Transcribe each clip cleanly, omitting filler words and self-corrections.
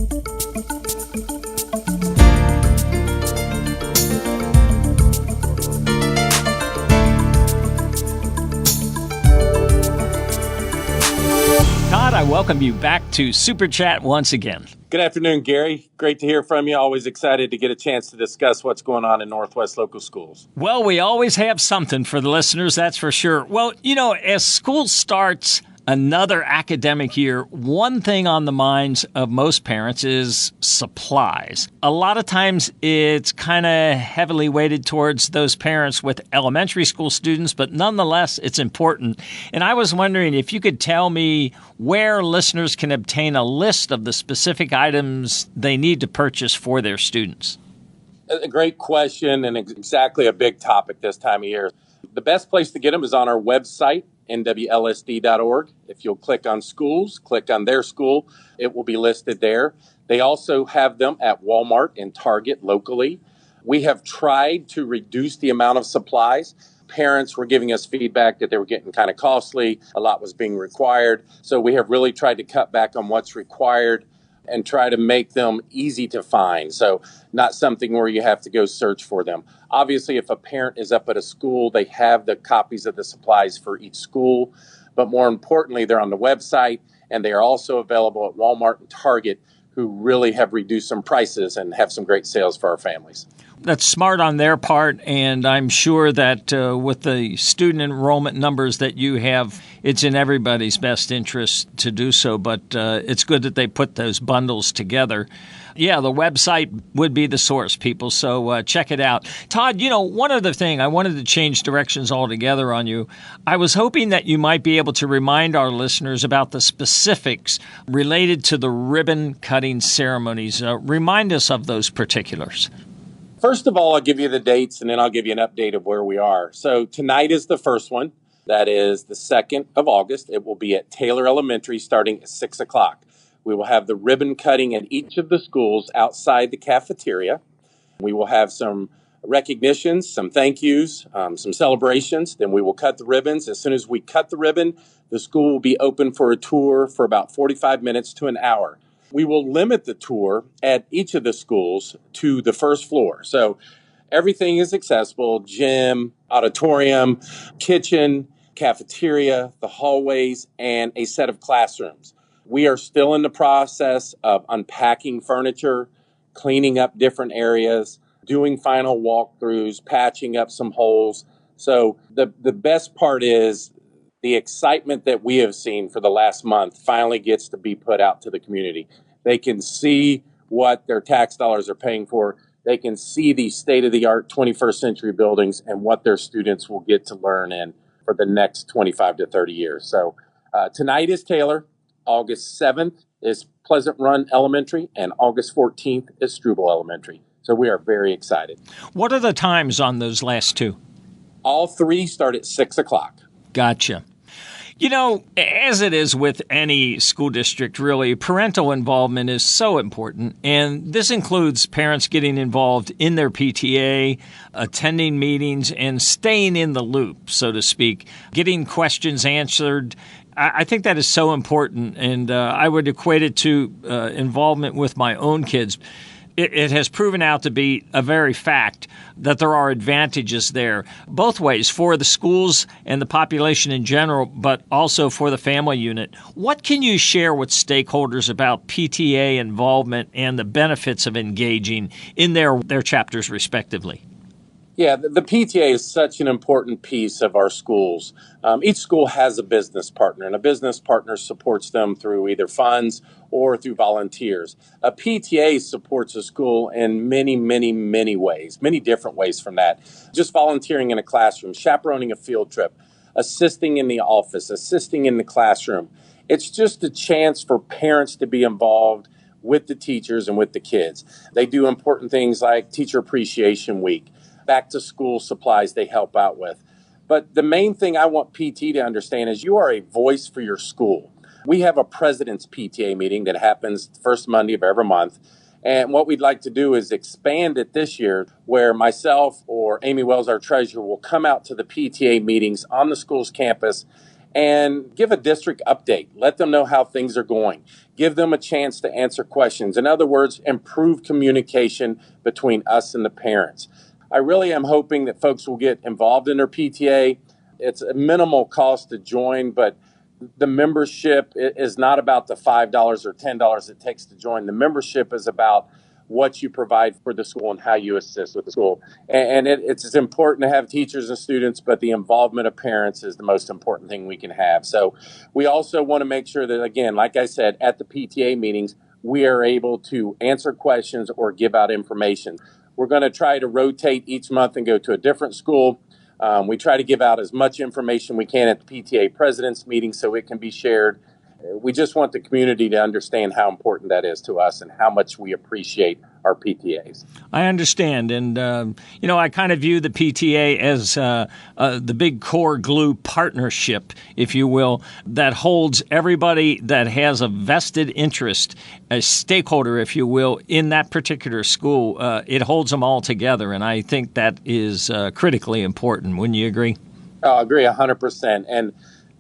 Todd, I welcome you back to SuperChat once again. Good afternoon, Gary. Great to hear from you. Always excited to get a chance to discuss what's going on in Northwest local schools. Well, we always have something for the listeners, that's for sure. Well, as school starts another academic year, one thing on the minds of most parents is supplies. A lot of times it's kind of heavily weighted towards those parents with elementary school students, but nonetheless, it's important. And I was wondering if you could tell me where listeners can obtain a list of the specific items they need to purchase for their students. A great question and exactly a big topic this time of year. The best place to get them is on our website, nwlsd.org. If you'll click on schools, click on their school, it will be listed there. They also have them at Walmart and Target locally. We have tried to reduce the amount of supplies. Parents were giving us feedback that they were getting kind of costly. A lot was being required. So we have really tried to cut back on what's required and try to make them easy to find. So not something where you have to go search for them. Obviously, if a parent is up at a school, they have the copies of the supplies for each school. But more importantly, they're on the website, and they are also available at Walmart and Target, who really have reduced some prices and have some great sales for our families. That's smart on their part, and I'm sure that with the student enrollment numbers that you have, it's in everybody's best interest to do so, but it's good that they put those bundles together. Yeah, the website would be the source, people, so check it out. Todd, one other thing, I wanted to change directions altogether on you. I was hoping that you might be able to remind our listeners about the specifics related to the ribbon-cutting ceremonies. Remind us of those particulars. First of all, I'll give you the dates, and then I'll give you an update of where we are. So tonight is the first one. That is the 2nd of August. It will be at Taylor Elementary starting at 6 o'clock. We will have the ribbon cutting at each of the schools outside the cafeteria. We will have some recognitions, some thank yous, some celebrations. Then we will cut the ribbons. As soon as we cut the ribbon, the school will be open for a tour for about 45 minutes to an hour. We will limit the tour at each of the schools to the first floor. So everything is accessible: gym, auditorium, kitchen, cafeteria, the hallways, and a set of classrooms. We are still in the process of unpacking furniture, cleaning up different areas, doing final walkthroughs, patching up some holes. So the best part is the excitement that we have seen for the last month finally gets to be put out to the community. They can see what their tax dollars are paying for. They can see the state-of-the-art 21st century buildings and what their students will get to learn in for the next 25 to 30 years. So tonight is Taylor. August 7th is Pleasant Run Elementary, and August 14th is Struble Elementary. So we are very excited. What are the times on those last two? All three start at 6 o'clock. Gotcha. As it is with any school district, really, parental involvement is so important. And this includes parents getting involved in their PTA, attending meetings, and staying in the loop, so to speak, getting questions answered. I think that is so important, and I would equate it to involvement with my own kids. It has proven out to be a very fact that there are advantages there, both ways, for the schools and the population in general, but also for the family unit. What can you share with stakeholders about PTA involvement and the benefits of engaging in their chapters respectively? Yeah, the PTA is such an important piece of our schools. Each school has a business partner, and a business partner supports them through either funds or through volunteers. A PTA supports a school in many, many, many ways, many different ways from that. Just volunteering in a classroom, chaperoning a field trip, assisting in the office, assisting in the classroom. It's just a chance for parents to be involved with the teachers and with the kids. They do important things like Teacher Appreciation Week, back to school supplies they help out with. But the main thing I want PT to understand is you are a voice for your school. We have a president's PTA meeting that happens the first Monday of every month. And what we'd like to do is expand it this year, where myself or Amy Wells, our treasurer, will come out to the PTA meetings on the school's campus and give a district update. Let them know how things are going. Give them a chance to answer questions. In other words, improve communication between us and the parents. I really am hoping that folks will get involved in their PTA. It's a minimal cost to join, but the membership is not about the $5 or $10 it takes to join. The membership is about what you provide for the school and how you assist with the school. And it's important to have teachers and students, but the involvement of parents is the most important thing we can have. So we also want to make sure that, again, like I said, at the PTA meetings, we are able to answer questions or give out information. We're going to try to rotate each month and go to a different school. We try to give out as much information we can at the PTA president's meeting so it can be shared. We just want the community to understand how important that is to us and how much we appreciate our PTAs. I understand. And, I kind of view the PTA as the big core glue partnership, if you will, that holds everybody that has a vested interest, a stakeholder, if you will, in that particular school. It holds them all together. And I think that is critically important. Wouldn't you agree? I agree 100%. And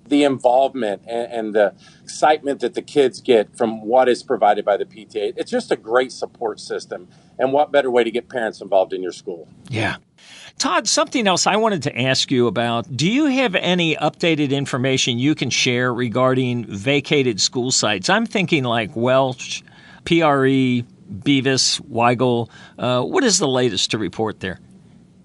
the involvement and the excitement that the kids get from what is provided by the PTA, it's just a great support system. And what better way to get parents involved in your school? Yeah. Todd, something else I wanted to ask you about. Do you have any updated information you can share regarding vacated school sites? I'm thinking like Welch, PRE, Beavis, Weigel. What is the latest to report there?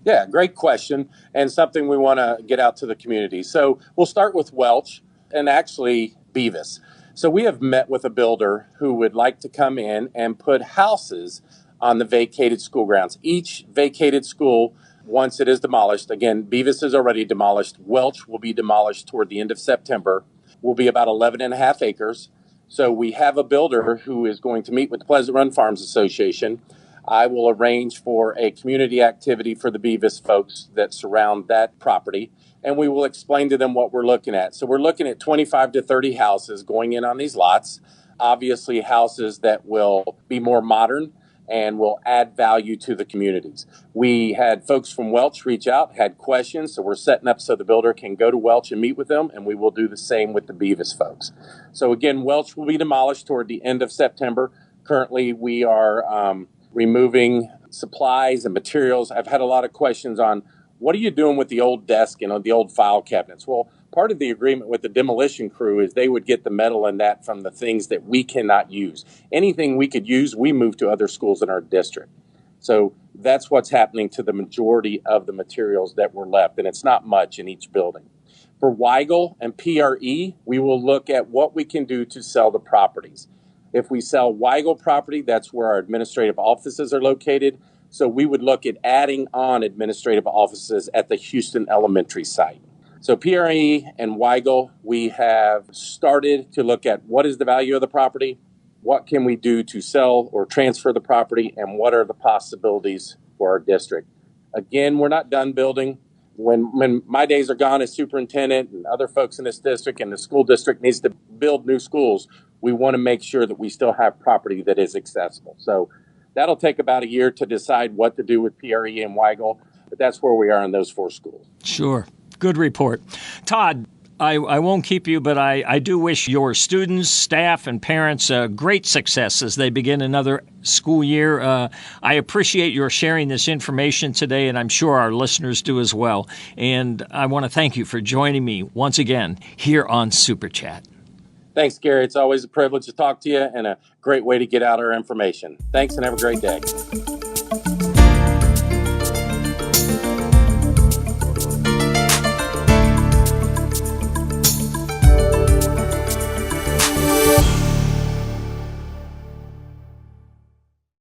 Yeah, great question, and something we want to get out to the community. So we'll start with Welch and actually Beavis. So we have met with a builder who would like to come in and put houses on the vacated school grounds. Each vacated school, once it is demolished, again, Beavis is already demolished. Welch will be demolished toward the end of September, will be about 11 and a half acres. So we have a builder who is going to meet with the Pleasant Run Farms Association. I will arrange for a community activity for the Beavis folks that surround that property, and we will explain to them what we're looking at. So we're looking at 25 to 30 houses going in on these lots, obviously houses that will be more modern and will add value to the communities. We had folks from Welch reach out, had questions, so we're setting up so the builder can go to Welch and meet with them, and we will do the same with the Beavis folks. So again, Welch will be demolished toward the end of September. Currently, we are removing supplies and materials. I've had a lot of questions on what are you doing with the old desk and the old file cabinets? Well, part of the agreement with the demolition crew is they would get the metal and that from the things that we cannot use. Anything we could use, we move to other schools in our district. So that's what's happening to the majority of the materials that were left, and it's not much in each building. For Weigel and PRE, we will look at what we can do to sell the properties. If we sell Weigel property, that's where our administrative offices are located. So we would look at adding on administrative offices at the Houston Elementary site. So PRE and Weigel, we have started to look at what is the value of the property, what can we do to sell or transfer the property, and what are the possibilities for our district. Again, we're not done building. When my days are gone as superintendent and other folks in this district and the school district needs to build new schools, we want to make sure that we still have property that is accessible. So that'll take about a year to decide what to do with PRE and Weigel, but that's where we are in those four schools. Sure. Good report. Todd, I won't keep you, but I do wish your students, staff, and parents great success as they begin another school year. I appreciate your sharing this information today, and I'm sure our listeners do as well. And I want to thank you for joining me once again here on SuperChat. Thanks, Gary. It's always a privilege to talk to you and a great way to get out our information. Thanks, and have a great day.